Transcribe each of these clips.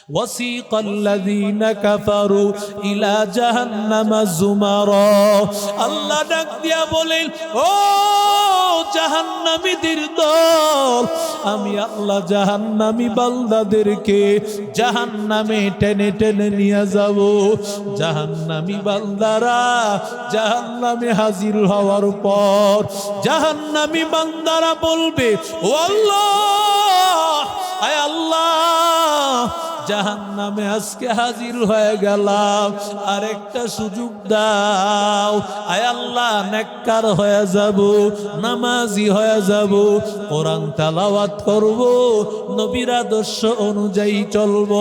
وسيق الذين كفروا إلى جهنم زمرا আল্লাহ ডাক দিয়া বলেন ও জাহান্নামীদের দল আমি আল্লাহ জাহান্নামী বান্দাদেরকে জাহান্নামে টেনে টেনে নিয়ে যাব জাহান্নামী বান্দারা জাহান্নামে হাজির হওয়ার পর জাহান্নামী বান্দারা বলবে ও আল্লাহ আয় আল্লাহ জাহান্নামে আজকে হাজির হয়ে গেলাম আরেকটা সুযোগ দাও আয় আল্লাহ নেককার হয়ে যাব নামাজি হয়ে যাব কোরআন তেলাওয়াত করব নবীর আদর্শ অনুযায়ী চলব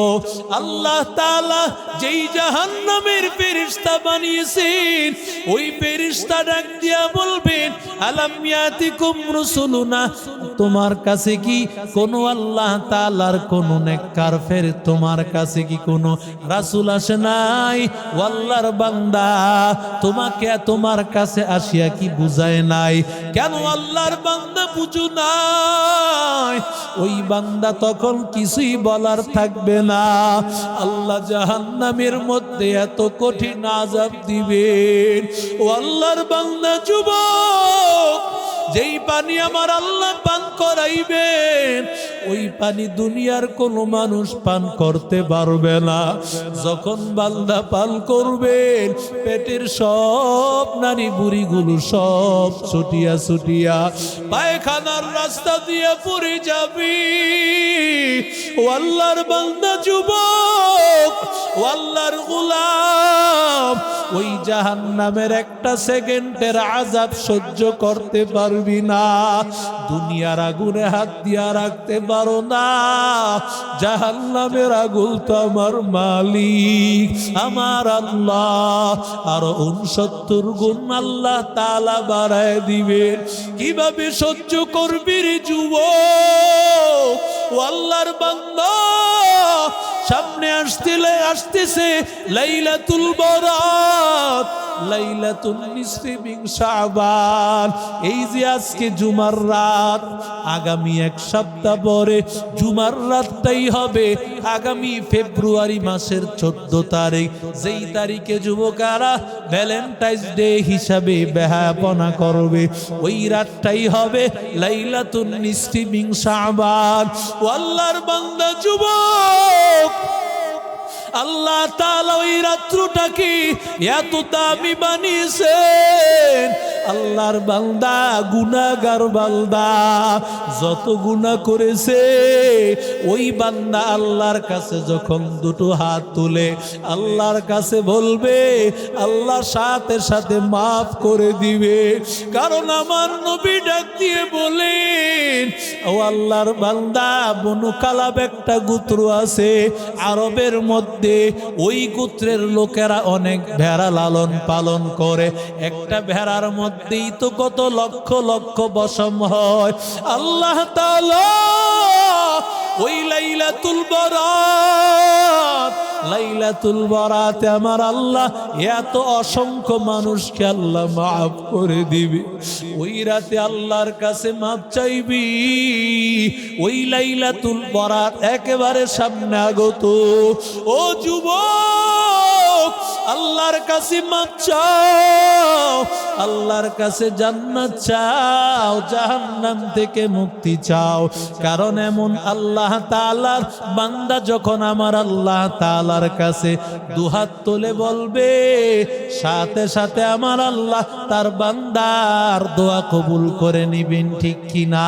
আল্লাহ তাআলা যেই জাহান্নামের ফেরেশতা বানিয়েছেন ওই ফেরেশতা ডাক দিয়া বলবেন আলাম ইয়াতিকুম রুসুলুনা তোমার কাছে কি কোনো আল্লাহ তাআলার কোনো নেককার ফেরেশতা তোমার কাছে কি কোনো রাসূল আসে নাই ও আল্লাহর বান্দা তোমাকে তোমার কাছে আসিয়া কি বুঝায় নাই কেন আল্লাহর বান্দা বুঝু নাই ওই বান্দা তখন কিছুই বলার থাকবে না আল্লাহ জাহান্নামের মধ্যে এত কঠিন আযাব দিবেন ও আল্লাহর বান্দা যুবক যেই পানি আমার আল্লাহ পান করাইবেন ওই পানি দুনিয়ার কোনো মানুষ পান করতে পারবে না যখন বান্দা পান করবেন পেটের সব নারী বুড়িগুলো সব ছুটিয়া ছুটিয়া পায়খানার রাস্তা দিয়ে পড়ে যাবি ও আল্লাহর বান্দা যুবক ও আল্লাহর গোলাম ওই জাহান্নামের একটা সেকেন্ডের আযাব সহ্য করতে পারবি না দুনিয়ার আগুনে হাত দিয়া রাখতে পারো না জাহান্নামের আগুন তো আমার মালিক আমার আল্লাহ আর 69 গুণ আল্লাহ তাআলা বাড়ায় দিবেন কিভাবে সহ্য করবি রে যুবক ও আল্লাহর বান্দা সামনে আসতেছে লাইলাতুল বারাত লাইলাতুন নিসফি মিন শাবান এই যে আজকে জুমার রাত আগামী এক সপ্তাহ পরে জুমার রাতটাই হবে আগামী ফেব্রুয়ারি মাসের 14 তারিখ যেই তারিখে যুবকেরা ভ্যালেন্টাইন্স ডে হিসাবে বেহায়াপনা করবে ওই রাতটাই হবে লাইলাতুন নিসফি মিন শাবান ও আল্লাহর বান্দা যুবক আল্লাহ তাআলা ওই রাত্রটাকে এত দামি বানিয়েছেন আল্লাহর বান্দা গুনাহগার বান্দা যত গুনাহ করেছে ওই বান্দা আল্লাহর কাছে যখন দুটো হাত তুলে আল্লাহর কাছে বলবে আল্লাহ সাথে সাথে মাফ করে দিবে কারণ আমার নবী ডাক দিয়ে বলেন ও আল্লাহর বান্দা বনু কালাব একটা গোত্র আছে আরবের মধ্যে ওই গোত্রের লোকেরা অনেক ভেড়া লালন পালন করে একটা ভেড়ার মধ্যেই তো কত লক্ষ লক্ষ বসম হয় আল্লাহ তাআলা ওই লাইলাতুল বারাতে আমার আল্লাহ এত অসংখ্য মানুষকে আল্লাহ মাফ করে দিবে ওই রাতে আল্লাহর কাছে মাফ চাইবি ওই লাইলাতুল বারাত একেবারে সামনে আগত ও যুবক আল্লাহর কাছে মাফ চাও আল্লাহর কাছে জান্নাত চাও জাহান্নাম থেকে মুক্তি চাও কারণ এমন আল্লাহ তাআলার বান্দা যখন আমার আল্লাহ তাআলার কাছে দুহাত তুলে বলবে সাথে সাথে আমার আল্লাহ তার বান্দার দোয়া কবুল করে নিবেন ঠিক কিনা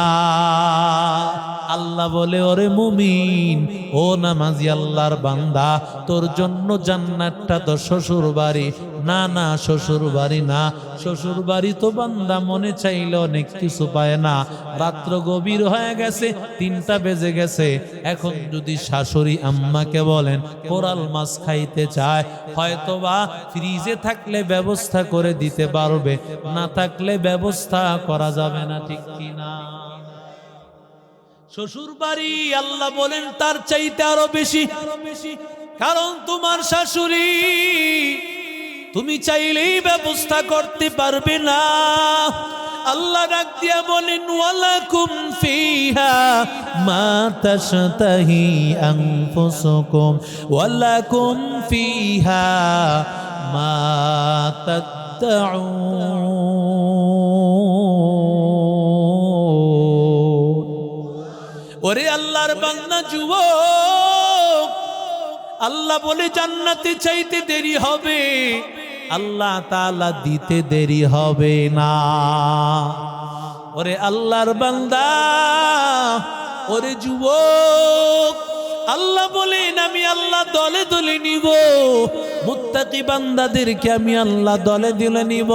আল্লাহ বলে ওরে মুমিন ও নামাজি আল্লাহর বান্দা তোর জন্য জান্নাতটা তো শ্বশুর বাড়ি না না শ্বশুর বাড়ি না শ্বশুর বাড়ি তো বান্দা মনে চাইলে অনেক কিছু পায় না রাত্র গভীর হয়ে গেছে 3টা বেজে গেছে এখন যদি শাশুড়ি আম্মাকে বলেন কোরাল মাছ খাইতে চায় হয়তোবা ফ্রিজে থাকলে ব্যবস্থা করে দিতে পারবে না থাকলে ব্যবস্থা করা যাবে না ঠিক কিনা শ্বশুর বাড়ি আল্লাহ বলেন তার চাইতে আরো বেশি কারণ তোমার শাশুড়ি তুমি চাইলেই ব্যবস্থা করতে পারবে না আল্লাহ ডাক দিয়া বলেন ওয়ালাকুম ফিহা মা তাশতাহি আনফুসুকুম ওয়ালাকুম ফিহা মা তাদউন। ওরে আল্লাহর বান্দা যুবক, আল্লাহ বলে জান্নাতে চাইতে দেরি হবে, আল্লাহ তাআলা দিতে দেরি হবে না। ওরে আল্লাহর বান্দা, ওরে যুবক, আল্লাহ বলেন আমি আল্লাহ দলে দলে নিব, মুত্তাকি বান্দাদেরকে আমি আল্লাহ দলে দলে নিব।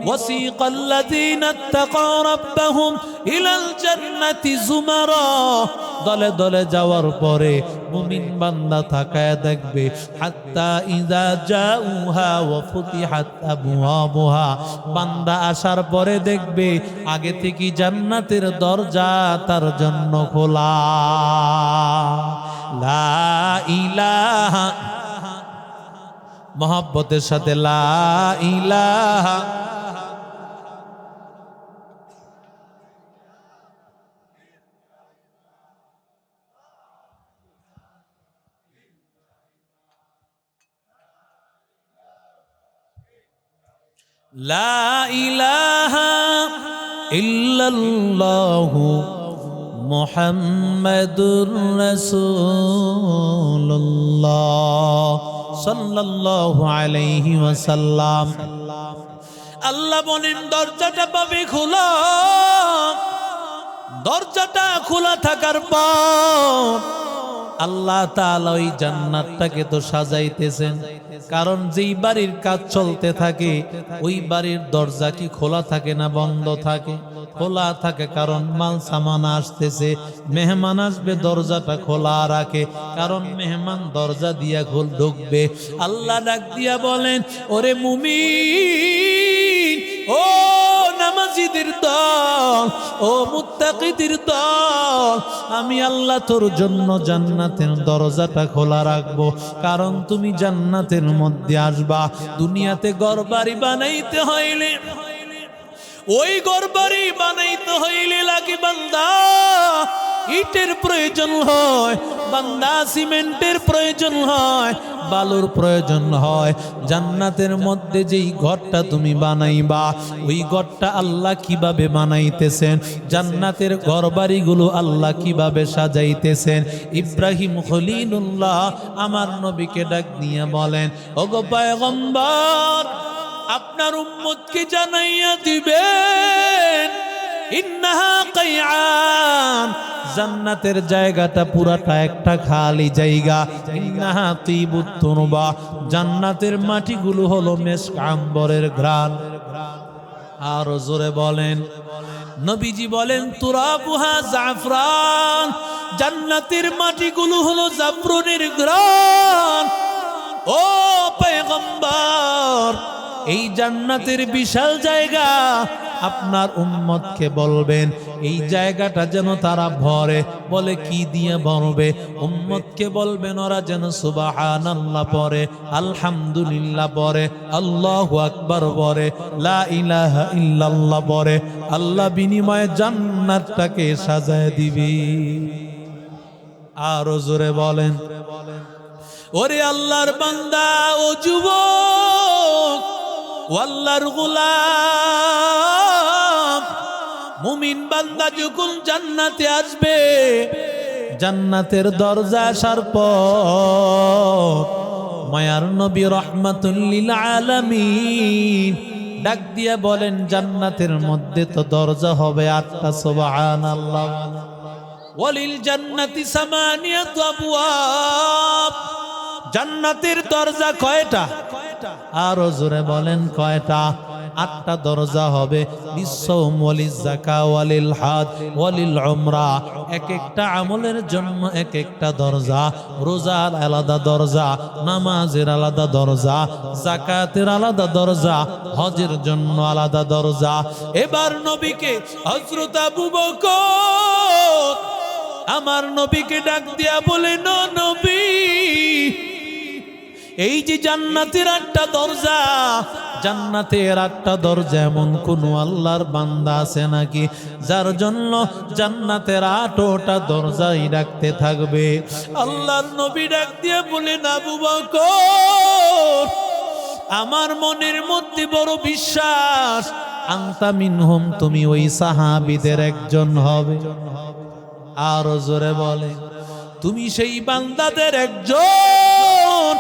ওয়াসিকাল্লাযীনা ইত্তাকাউ রাব্বাহুম ইলাল জান্নাতি যুমারা, দলে দলে যাওয়ার পরে মুমিন বান্দা তাকায় দেখবে হাত্তা ইযা জাউহা ওয়া ফুতিহাত আবওয়াবুহা, বান্দা আসার পরে দেখবে আগে থেকে জান্নাতের দরজা তার জন্য খোলা। লা ইলাহা, মহব্বতের সাথে লা ইলাহা, লা ইলাহা ইল্লাল্লাহু মুহাম্মাদুর রাসূলুল্লাহ সাল্লাল্লাহু আলাইহি ওয়াসাল্লাম। আল্লাহ বলেন দরজাটা পাবে খোলা, দরজাটা খোলা থাকার পর আল্লাহ তাআলা ওই জান্নাতটাকে তো সাজাইতেছেন, কারণ যেই বাড়ির কাজ চলতে থাকে ওই বাড়ির দরজা কি খোলা থাকে না বন্ধ থাকে? খোলা থাকে, কারণ মাল সামান আসতেছে, মেহমান আসবে দরজাটা খোলা রাখে, কারণ মেহমান দরজা দিয়া ঢুকবে। আল্লাহ ডাক দিয়া বলেন ওরে মুমিন, ও নামাজীদের দল, ও মুত্তাকিদের দল, আমি আল্লাহ তোর জন্য জান্নাতের দরজাটা খোলা রাখবো, কারণ তুমি জান্নাতের মধ্যে আসবা। দুনিয়াতে ঘরবাড়ি বানাইতে হইলে, ওই ঘরবাড়ি বানাইতে হইলে লাগে বান্দা ইটের প্রয়োজন হয়, বান্দা সিমেন্টের প্রয়োজন হয়, বালুর প্রয়োজন হয়। জান্নাতের মধ্যে যেই ঘরটা তুমি বানাইবা, ওই ঘরটা আল্লাহ কিভাবে বানাইতেছেন, জান্নাতের ঘরবাড়িগুলো আল্লাহ কিভাবে সাজাইতেছেন। ইব্রাহিম খলিলুল্লাহ আমার নবীকে ডাক দিয়ে বলেন, ওগো পয়গম্বর, আপনার উম্মতকে জানাইয়া দিবেন ইন্নাহা কাইআন, জান্নাতের জায়গাটা পুরাটা একটা খালি জায়গা। ইন্নাহা তিবুত তুরবা, জান্নাতের মাটিগুলো হলো মেশক আম্বরের ঘ্রাণ। আর জোরে বলেন, নবীজি বলেন তুরাবুহা জাফরান, জান্নাতের মাটিগুলো হলো জাফরানের ঘ্রাণ। ও পয়গম্বর, এই জান্নাতের বিশাল জায়গা, আপনার উম্মতকে বলবেন এই জায়গাটা যেন তারা ভরে। বলে কি দিয়ে ভরবে? উম্মতকে বলবেন ওরা যেন সুবহানাল্লাহ পড়ে, আলহামদুলিল্লাহ পড়ে, আল্লাহু আকবার পড়ে, লা ইলাহা ইল্লাল্লাহ পড়ে। আল্লাহ বিনিময়ে জান্নাতটাকে সাজায় দিবি। আর জোরে বলেন, ওরে আল্লাহর বান্দা, ও যুবক, ও আল্লাহর গোলাম, মুমিন বান্দা যখন জান্নাতে আসবে, জান্নাতের দরজা আসার পর মায়ার নবী রাহমাতুল লিল আলামিন ডাক দিয়া বলেন জান্নাতের মধ্যে তো দরজা হবে 8টা। সুবহানাল্লাহ। ওয়ালিল জান্নাতি সামানিয়াতু আবওয়াব, জান্নাতের দরজা কয়টা? আরো জোরে বলেন কয়টা? 8টা দরজা হবে। বিসসাওম ওয়ালিজ যাকা ওয়ালিল হাজ ওয়ালিল উমরা, এক একটা আমলের জন্য এক একটা দরজা। রোজার আলাদা দরজা, নামাজের আলাদা দরজা, যাকাতের আলাদা দরজা, হজের জন্য আলাদা দরজা। এবার নবীকে হযরত আবু বকর আমার নবীকে ডাক দিয়া বলেন, ও নবী, এই যে জান্নাতের 8টা দরজা, জান্নাতের 8টা দরজা, এমন কোন আল্লাহর বান্দা আছে নাকি যার জন্য জান্নাতের 8টা দরজাই রাখতে থাকবে? আল্লাহর নবী ডাক দিয়ে বলেন, আবু বকর, আমার মনের মধ্যে বড় বিশ্বাস, আনতা মিনহুম, তুমি ওই সাহাবীদের একজন হবে। আর জোরে বলে, তুমি সেই বান্দাদের একজন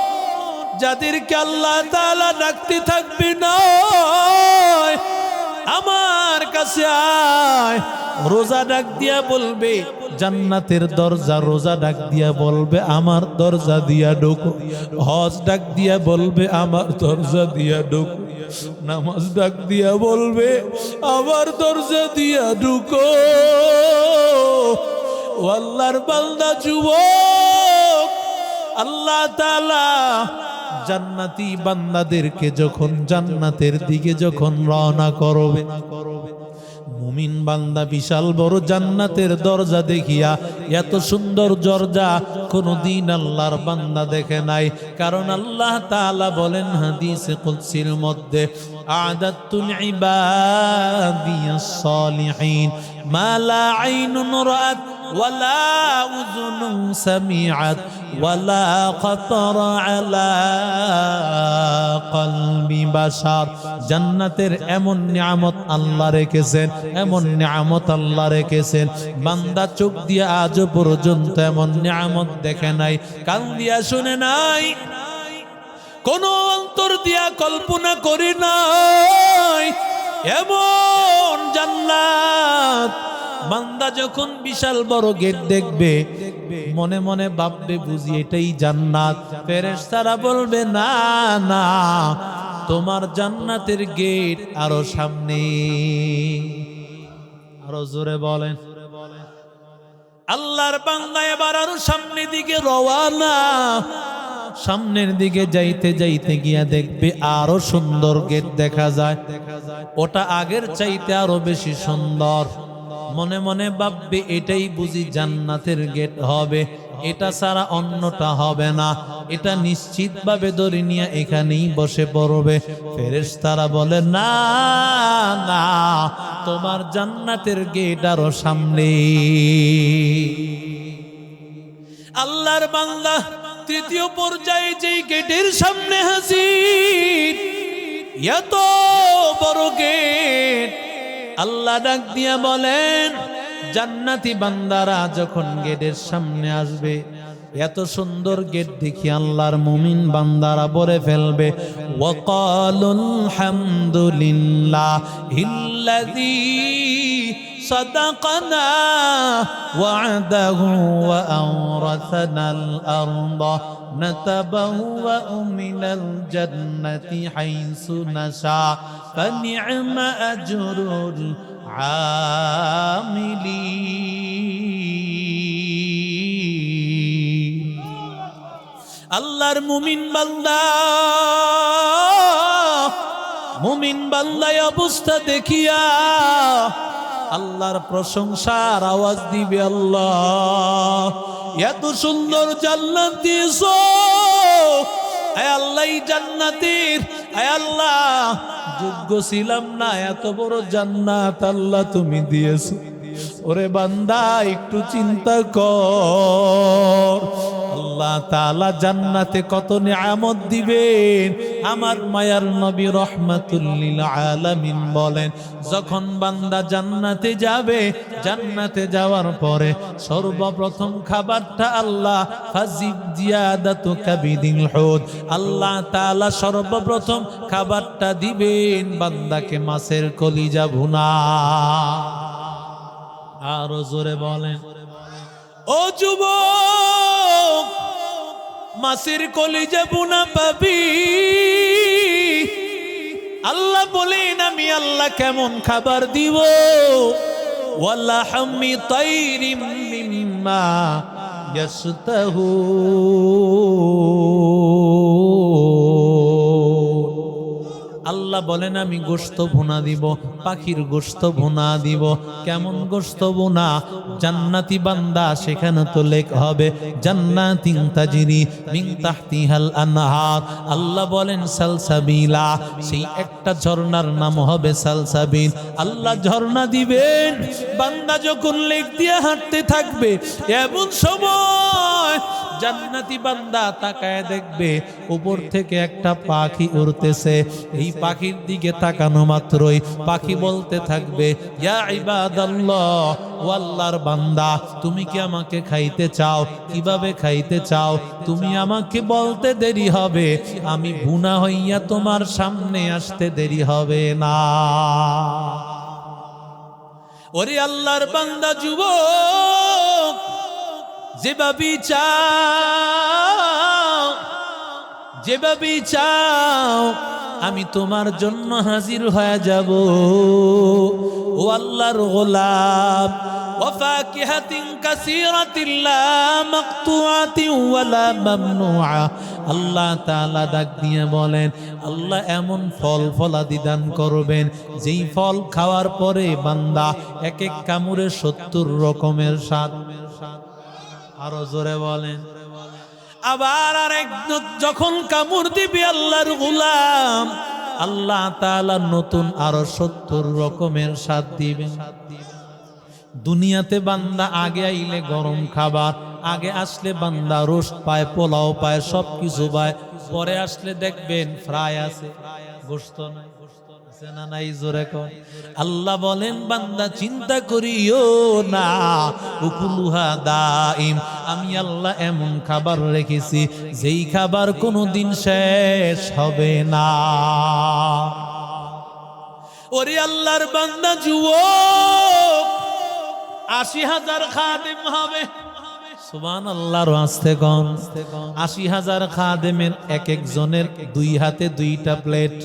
যাদেরকে আল্লাহ তাআলা ডাকতে থাকবে না, আমার কাছে আয়। রোজা ডাক দিয়া বলবে জান্নাতের দরজা, রোজা ডাক দিয়া বলবে আমার দরজা দিয়া ঢোকো। হজ ডাক দিয়া বলবে আমার দরজা দিয়া ঢোকো। নামাজ ডাক দিয়া বলবে আমার দরজা দিয়া ঢোকো। ও আল্লাহর বান্দা যুবক, আল্লাহ তাআলা জান্নাতি বান্দাদেরকে যখন জান্নাতের দিকে যখন রওনা করবে, মুমিন বান্দা বিশাল বড় জান্নাতের দরজা দেখিয়া, এত সুন্দর দরজা কোনদিন আল্লাহর বান্দা দেখে নাই। কারণ আল্লাহ তাআলা বলেন হাদিসে কুদসির মধ্যে, আ'দাতুল ইবাদিয়াস সালিহিন মা লা আইনুন রাআত ওয়ালা উযুনুন সামিআত ওয়ালা খাতারা আলা কলবি বাশার। জান্নাতের এমন নিয়ামত আল্লাহ রেখেছেন, এমন নিয়ামত আল্লাহ রেখেছেন, বান্দা চোখ দিয়ে আজ পর্যন্ত এমন নিয়ামত দেখে নাই, কান দিয়া শুনে নাই, কোন অন্তর দিয়া কল্পনা করি নাই। এমন জান্নাত বান্দা যখন বিশাল বড় গেট দেখবে, মনে মনে ভাববে বুঝি এটাই জান্নাত। ফেরেশতারা বলবে না না, তোমার জান্নাতের গেট আরো সামনে। আরো জোরে বলেন। আল্লাহর বান্দা এবার আরো সামনের দিকে রওয়ানা। সামনের দিকে যাইতে যাইতে গিয়া দেখবে আরো সুন্দর গেট দেখা যায়, ওটা আগের চাইতে আরো বেশি সুন্দর। মনে মনে ভাববে এটাই বুঝি জান্নাতের গেট হবে, এটা ছাড়া অন্যটা হবে না, এটা নিশ্চিতভাবে ধরে নিয়ে এখানেই বসে পড়বে। ফেরেশতারা বলে না না, তোমার জান্নাতের গেট আরো সামনে। আল্লাহর বান্দা তৃতীয় পর্যায়ে যেই গেটের সামনে হাজির, এত বড় গেট, আল্লাহ ডাক দিয়া বলেন জান্নাতি বান্দারা যখন গেটের সামনে আসবে, এত সুন্দর গেট দেখি আল্লাহর মুমিন বান্দারা বলে ফেলবে, ওয়াকালুল হামদুলিল্লাহিল্লাযী صدقنا وعده وأورثنا الأرض نتبوأ من الجنة حيث نشاء فنعم أجر العاملين। আল্লাহর মুমিন বান্দায় অবস্থা দেখিয়া আল্লাহর প্রশংসার আওয়াজ দিবে, আল্লাহ এত সুন্দর জান্নাত দিয়েছো, আয় আল্লাহ এই জান্নাতের, আয় আল্লাহ যোগ্য ছিলাম না, এত বড় জান্নাত আল্লাহ তুমি দিয়েছো। ওরে বান্দা একটু চিন্তা কর, আল্লাহ তাআলা জান্নাতে কত নিয়ামত দিবেন। আমার মায়ার নবী রাহমাতুল লিল আলামিন বলেন, যখন বান্দা জান্নাতে যাবে, জান্নাতে যাওয়ার পরে সর্বপ্রথম খাবারটা আল্লাহ ফাজিব জিয়াদাতু কাবিদিল হুদ, আল্লাহ তাআলা সর্বপ্রথম খাবারটা দিবেন বান্দাকে মাছের কলিজা ভুনা। আরো জোরে বলেন। ও যুবক, মাছের কলিজা ভুনা পাবি। আল্লাহ বলেন আমি আল্লাহ কেমন খাবার দিব, ওয়ালাহমি তাইরিম মিম্মা ইয়াশতাহু। আল্লাহ আল্লাহ বলেন আমি গোশত ভুনা দিব, পাখির গোশত ভুনা দিব। কেমন গোশত ভুনা? জান্নাতি বান্দা, সেখানে তো লেখ হবে জান্নাতিন তাজরি মিন তাহতিহাল আনহার। আল্লাহ বলেন সালসাবিলা, সেই একটা ঝর্ণার নাম হবে সালসাবিল। আল্লাহ ঝর্ণা দিবেন, বান্দা যখন লেখ দিয়ে হাঁটতে থাকবে, এমন সময় জান্নাতি বান্দা তাকায় দেখবে উপর থেকে একটা পাখি উড়তেছে। এই পাখির দিকে তাকানো মাত্রই পাখি বলতে থাকবে ইয়া ইবাদাল্লাহ, ও আল্লাহর বান্দা, তুমি কি আমাকে খাইতে চাও? কিভাবে খাইতে চাও? তুমি আমাকে বলতে দেরি হবে, আমি ভুনা হইয়া তোমার সামনে আসতে দেরি হবে না। ওরে আল্লাহর বান্দা যুবক, যেভাবে চাও, যেভাবে চাও, আমি তোমার জন্য হাজির হয়ে যাব। ও আল্লাহর গোলাম, ওয়াফাকিহাতিন কাসীরাতিন লা মাকতুআতিন ওয়ালা মামনুআ। আল্লাহ তাআলা ডাক দিয়ে বলেন, আল্লাহ এমন ফল ফলাদি দান করবেন যেই ফল খাওয়ার পরে বান্দা এক এক কামড়ে ৭০ রকমের স্বাদ। আরো জোরে বলেন। আবার আরেক যখন কামড় দিবে আল্লাহর গোলাম, আল্লাহ তাআলা নতুন আরো ৭০ রকমের স্বাদ দিবেন। দুনিয়াতে বান্দা আগে আইলে গরম খাবার, আগে আসলে বান্দা রোস্ট পায়, পোলাও পায়, সবকিছু পায়। পরে আসলে দেখবেন ফ্রাই আছে, গোশত নাই। নাই জোরে কর। আল্লাহ বলেন বান্দা চিন্তা করিও না, উকুলুহা দাইম, আমি আল্লাহ এমন খাবার রেখেছি যেই খাবার কোনোদিন শেষ হবে না। ওরে আল্লাহর বান্দা যুবক, ৮০,০০০ খাদেম হবে। সুবহানাল্লাহর আস্তে কোন ৮০,০০০ খাদেমের এক একজনের ২ হাতে ২টা প্লেট।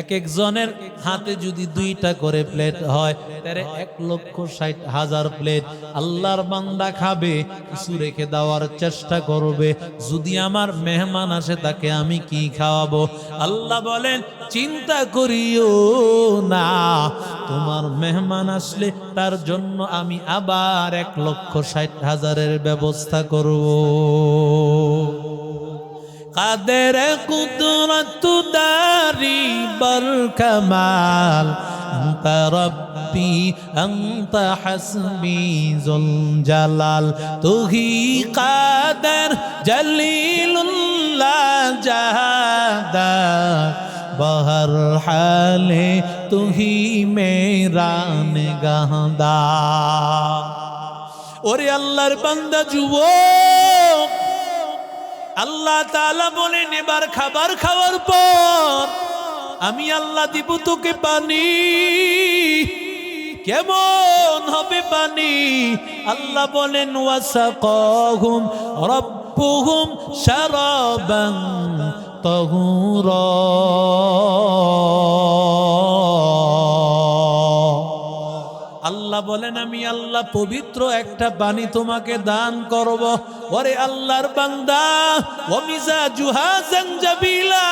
এক একজনের হাতে যদি 2টা করে প্লেট হয়, তাহলে ১,৬০,০০০ প্লেট আল্লাহর বান্দা খাবে। কিছু রেখে দেওয়ার চেষ্টা করবে, যদি আমার মেহমান আসে তাকে আমি কি খাওয়াবো? আল্লাহ বলেন চিন্তা করিও না, তোমার মেহমান আসলে তার জন্য আমি আবার ১,৬০,০০০-এর ব্যবস্থা করব। কাদের কুদরত দারি বর কামাল, আনতা রব্বি আনতা হাসবি জুল জালাল, তুহি কাদের জলিলুল্লাহ জাহাদার, বহর হালে তুহি মেরা নিগাহদা। ওরে আল্লাহর বান্দা যুবক, আল্লাহ তাআলা বলেন এবার খাবার খাওয়ার পর আমি আল্লাহ দিব তোকে পানি। কেমন হবে পানি? আল্লাহ বলেন ওয়াসাকাহুম রাব্বুহুম শারাবান তাহুরা। আল্লাহ বলেন আমি আল্লাহ পবিত্র একটা পানি তোমাকে দান করব। ওরে আল্লাহর বান্দা, ওয়া মিজাজুহা জানজাবিলা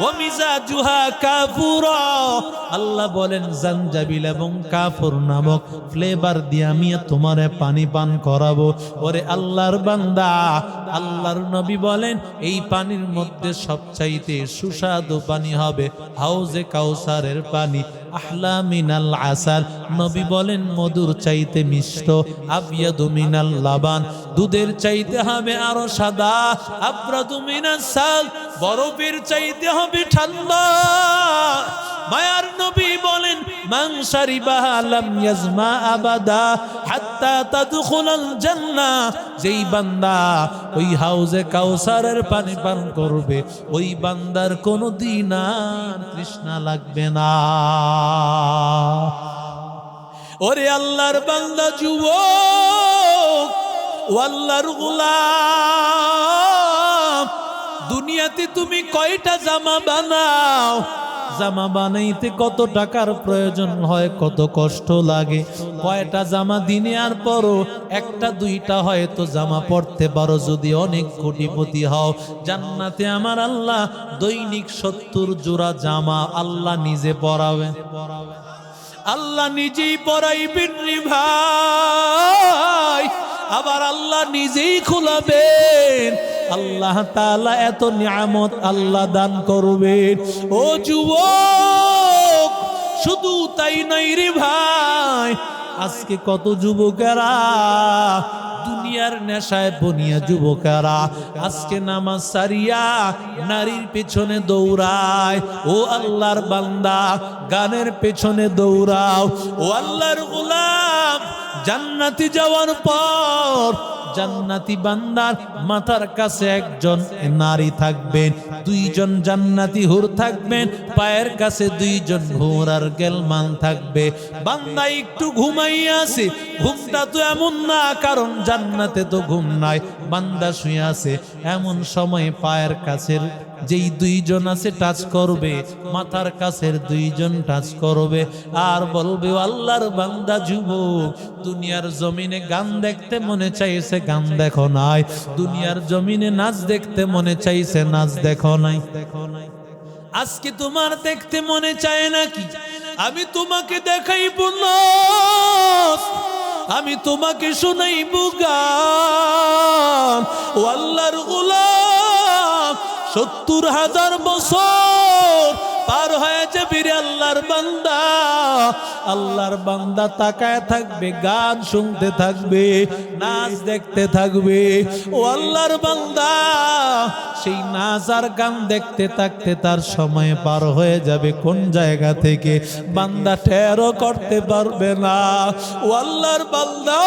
ওয়া মিজাজুহা কাফুরা। আল্লাহ বলেন জানজাবিল এবং কাফুর নামক ফ্লেভার দিয়ে আমি তোমারে পানি পান করাবো। ওরে আল্লাহর বান্দা, আল্লাহর নবী বলেন এই পানির মধ্যে সবচাইতে সুস্বাদু পানি হবে হাউজে কাউসারের পানি, আহলা মিনাল আসাল। নবী বলেন মধুর চাইতে মিষ্ট, আবিয়াদু মিনাল লাবান, দুধের চাইতে হবে আরো সাদা, আবরাদু মিনাস সাল, বরফের চাইতে হবে ঠান্ডা। মায়ার নবী বলেন মান শারিবাহা লাম ইয়াজমা আবাদা হাত্তা তাদখুলাল জান্নাহ। যেই বান্দা ওই হাউজে কাউসারের পানি পান করবে, ওই বান্দার কোনদিন আর তৃষ্ণা লাগবে না। ওরে আল্লাহর বান্দা যুবক, ও আল্লাহর গোলাম, দুনিয়াতে তুমি কয়টা জামা বানাও? জামা বানাইতে কত টাকার প্রয়োজন হয়, কত কষ্ট লাগে। কয়টা জামা দিনে আর পরো, একটা দুইটা হয়তো জামা পরতে পারো যদি অনেক কোটিপতি হও। জান্নাতে আমার আল্লাহ দৈনিক 70 জোড়া জামা আল্লাহ নিজে পরাবেন। আল্লাহ নিজেই পরাইবেন রে ভাই, আবার আল্লাহ নিজেই খোলাবেন। আল্লাহ তাআলা এত নিয়ামত আল্লাহ দান করবেন। ও যুবক, শুধু তাই নাই রে ভাই, আজকে কত যুবকেরা দুনিয়ার নেশায় বনিয়া যুবকেরা আজকে নামাজ সারিয়া নারীর পেছনে দৌড়ায়। ও আল্লাহর বান্দা, গানের পেছনে দৌড়াও। ও আল্লাহর গোলাম, জান্নাতি যাওয়ার পর জান্নাতি বান্দার মাথার কাছে একজন নারী থাকবেন, দুইজন জান্নাতি হুর থাকবেন, পায়ের কাছে দুইজন হুর আর গেলমান থাকবে। বান্দা একটু ঘুমাইয়া আছে, ঘুমটা তো এমন না, কারণ জান্নাতে তো ঘুম নাই, বান্দা শুয়ে আছে। এমন সময় পায়ের কাছের যেই দুইজন আছে টাচ করবে, মাথার কাছের দুইজন টাচ করবে আর বলবে, আল্লাহর বান্দা যুবক, দুনিয়ার জমিনে গান দেখতে মনে চাইছে, গান দেখো নাই। দুনিয়ার জমিনে নাচ দেখতে মনে চাইছে, নাচ দেখো নাই। আজকে তোমার দেখতে মনে চায় নাকি? আমি তোমাকে দেখাইব নাচ, আমি তোমাকে শোনাইব গান। ও আল্লাহর গোলাম, 70,000 বছর পার হয়ে যাবে রে আল্লাহর বান্দা। আল্লাহর বান্দা তাকায় থাকবে, গান শুনতে থাকবে, নাচ দেখতে থাকবে। ও আল্লাহর বান্দা, সেই নাচ আর গান দেখতে থাকতে তার সময় পার হয়ে যাবে কোন জায়গা থেকে বান্দা টেরও করতে পারবে না। ও আল্লাহর বান্দা,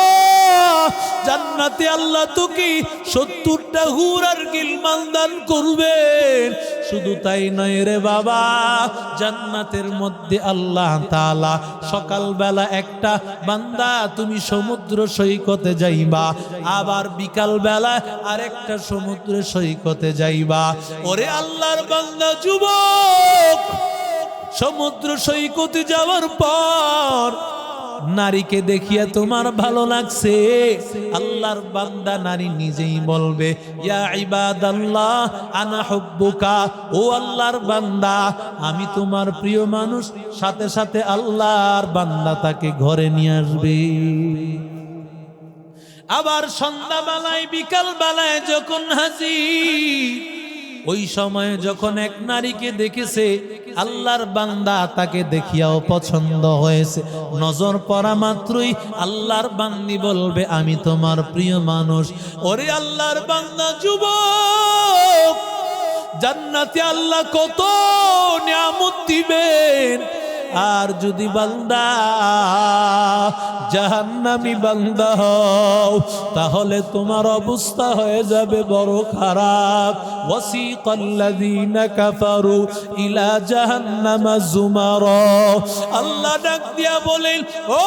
জান্নাতে আল্লাহ তোকে 70টা হুর আর গিলমান দান করবেন। শুধু তাই নয় রে বাবা, জান্নাতের মধ্যে আল্লাহ তাআলা সকালবেলা একটা বান্দা তুমি সমুদ্র সৈকতে যাইবা, আবার বিকাল বেলা আরেকটা সমুদ্র সৈকতে যাইবা। ওরে আল্লাহর বান্দা যুবক, সমুদ্র সৈকতে যাওয়ার পর নারীকে দেখিয়া তোমার ভালো লাগছে, আল্লাহর বান্দা নারী নিজেই বলবে, ইয়া ইবাদাল্লাহ আনা হুব্বুকা। ও আল্লাহর বান্দা, আমি তোমার প্রিয় মানুষ। সাথে সাথে আল্লাহর বান্দা তাকে ঘরে নিয়ে আসবে। আবার সন্ধ্যাবেলায় বিকাল বেলায় যখন হাজির, ওই সময় যখন এক নারীকে দেখেছে, আল্লাহর বান্দা তাকে দেখিয়াও পছন্দ হয়েছে, নজর পড়া মাত্রই আল্লাহর বান্দি বলবে, আমি তোমার প্রিয় মানুষ। ওরে আল্লাহর বান্দা যুবক, জান্নাতে আল্লাহ কত নিয়ামত দিবেন। আর যদি বান্দা জাহান্নামী বান্দা হও, তাহলে তোমার অবস্থা হয়ে যাবে বড় খারাপ। ওয়াসিকাল্লাযীনা কাফারু ইলা জাহান্নামা যুমারা। আল্লাহ ডাক দিয়া বলেন, ও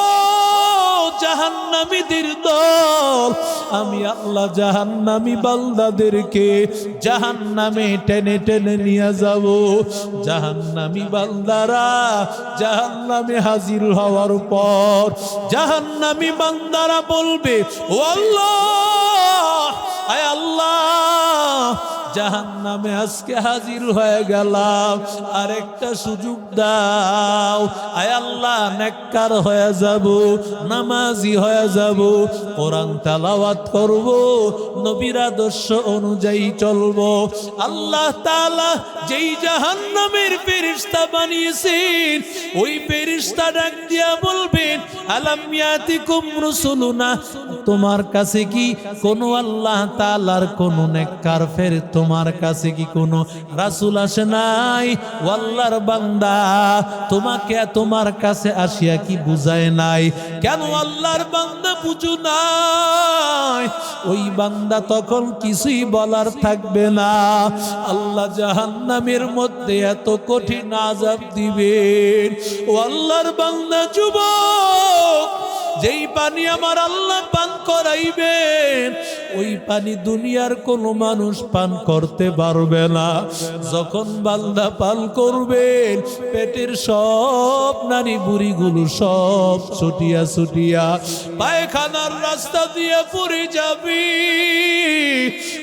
জাহান্নামীদের দল, আমি আল্লাহ জাহান্নামী বান্দাদেরকে জাহান্নামে টেনে টেনে নিয়ে যাব। জাহান্নামী বান্দারা জাহান্নামে হাজির হওয়ার পর জাহান্নামী বান্দারা বলবে, ও আল্লাহ, আয় আল্লাহ, জাহান্নামে আজকে হাজির হয়ে গেলাম, আরেকটা সুযোগ দাও। আয় আল্লাহ, নেককার হয়ে যাব, নামাজি হয়ে যাব, কোরআন তেলাওয়াত করব, নবীর আদর্শ অনুযায়ী চলব। আল্লাহ তাআলা যেই জাহান্নামের ফেরেশতা বানিয়েছেন, ওই ফেরেশতা ডাক দিয়া বলবেন, আলাম ইয়াতিকুম রুসুলুনা, তোমার কাছে কি কোন আল্লাহ তাআলার কোন নেককার তোমার কাছে কি কোনো রাসূল আসে নাই? ও আল্লাহর বান্দা, তোমাকে তোমার কাছে আসিয়া কি বুঝায় নাই? কেন আল্লাহর বান্দা বুঝু নাই? ওই বান্দা তখন কিছুই বলার থাকবে না। আল্লাহ জাহান্নামের মধ্যে এত কঠিন আযাব দিবেন। ও আল্লাহর বান্দা যুবক, যেই পানি আমার আল্লাহ পান করাইবেন ওই পানি দুনিয়ার কোনো মানুষ পান করতে পারবে না। যখন বান্দা পান করবেন পেটের সব নারী বুড়িগুলো সব ছুটিয়া ছুটিয়া পায়খানার রাস্তা দিয়ে পড়ে যাবি।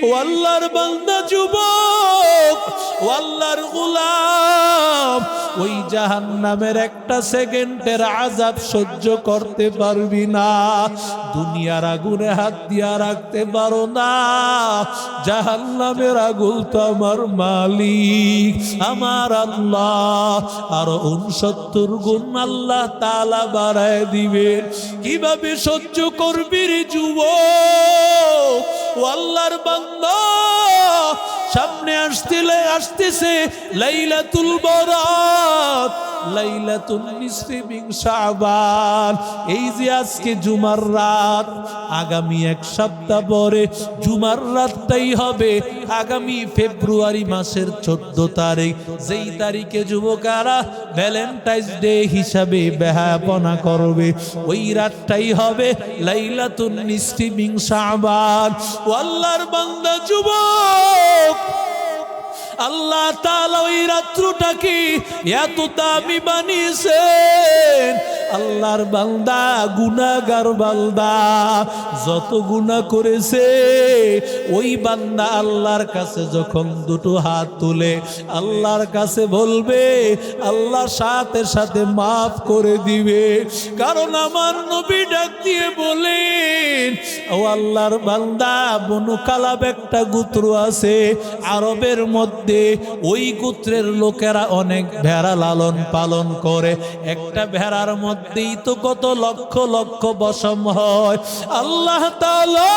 ও আল্লাহর বান্দা যুবক, ও আল্লাহর গোলাম, ওই জাহান্নামের একটা সেকেন্ডের আযাব সহ্য করতে পারবি না। দুনিয়ার আগুনে হাত দিয়া রাখতে পারো না। জাহান্নামের আগুন তো আমার মালিক আমার আল্লাহ আরো 69 গুণ আল্লাহ তাআলা বাড়ায় দিবেন। কিভাবে সহ্য করবি রে যুবক? ও আল্লাহর বান্দা, সামনে আসতেছে লাইলাতুল বারাত, লাইলাতুন নিসফি মিন শাবান। এই যে আজকে জুমার রাত, আগামী এক সপ্তাহ পরে জুমার রাতটাই হবে আগামী ফেব্রুয়ারি মাসের 14 তারিখ। যেই তারিখে যুবকেরা ভ্যালেন্টাইন্স ডে হিসাবে বেহায়াপনা করবে, ওই রাতটাই হবে লাইলাতুন নিসফি মিন শাবান। ও আল্লাহর বান্দা যুবক, আল্লাহ তাআলা ওই রাত্রটাকে এত দামি বানিয়েছেন। আল্লাহর বান্দা গুনাহগার বান্দা যত গুনাহ করেছে ওই বান্দা আল্লাহর কাছে যখন দুটো হাত তুলে আল্লাহর কাছে বলবে, আল্লাহ সাথে সাথে মাফ করে দিবে। কারণ আমার নবী ডাক দিয়ে বলেন, ও আল্লাহর বান্দা, বনু কালাব একটা গোত্র আছে আরবের মধ্যে। ওই গোত্রের লোকেরা অনেক ভেড়া লালন পালন করে। একটা ভেড়ার মধ্যেই তো কত লক্ষ লক্ষ পশম হয়। আল্লাহ তাআলা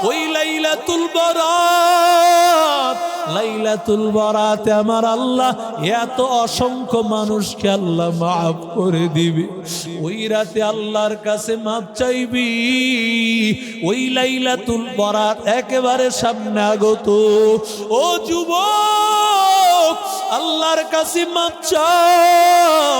ওই লাইলাতুল বারাত, লাইলাতুল বারাতে আমার আল্লাহ এত অসংখ্য মানুষকে আল্লাহ মাফ করে দিবে। ওই রাতে আল্লাহর কাছে মাফ চাইবি। ওই লাইলাতুল বারাত একেবারে সামনে আগত। ও যুবক, আল্লাহর কাছে মাফ চাও,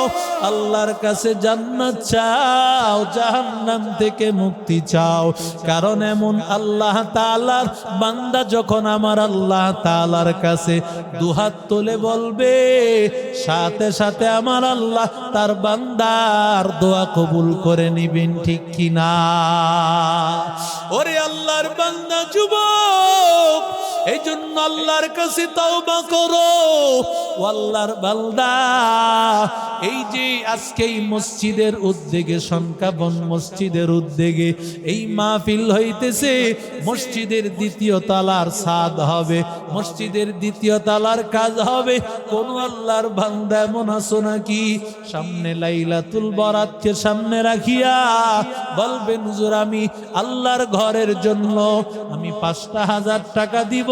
আল্লাহর কাছে জান্নাত চাও, জাহান্নাম থেকে মুক্তি চাও। কারণ এমন আল্লাহ তাআলার বান্দা যখন আমার আল্লাহ তাআলার কাছে দুহাত তুলে বলবে, সাথে সাথে আমার আল্লাহ তার বান্দার দোয়া কবুল করে নিবেন, ঠিক কিনা? ওরে আল্লাহর বান্দা যুবক, এই জন্য আল্লাহর কাছে তওবা করো। ও আল্লাহর বান্দা, এই যে আজকে এই মসজিদের উদ্যোগে, সংখ্যাবন মসজিদের উদ্যোগে এই মাহফিল হইতেছে, মসজিদের দ্বিতীয় তলার ছাদ হবে, মসজিদের দ্বিতীয় তলার কাজ হবে। কোন আল্লাহর বান্দা এমন আছো নাকি সামনে লাইলাতুল বারাতকে সামনে রাখিয়া বলবেন, হুজুর আমি আল্লাহর ঘরের জন্য আমি 5,000 টাকা দিব।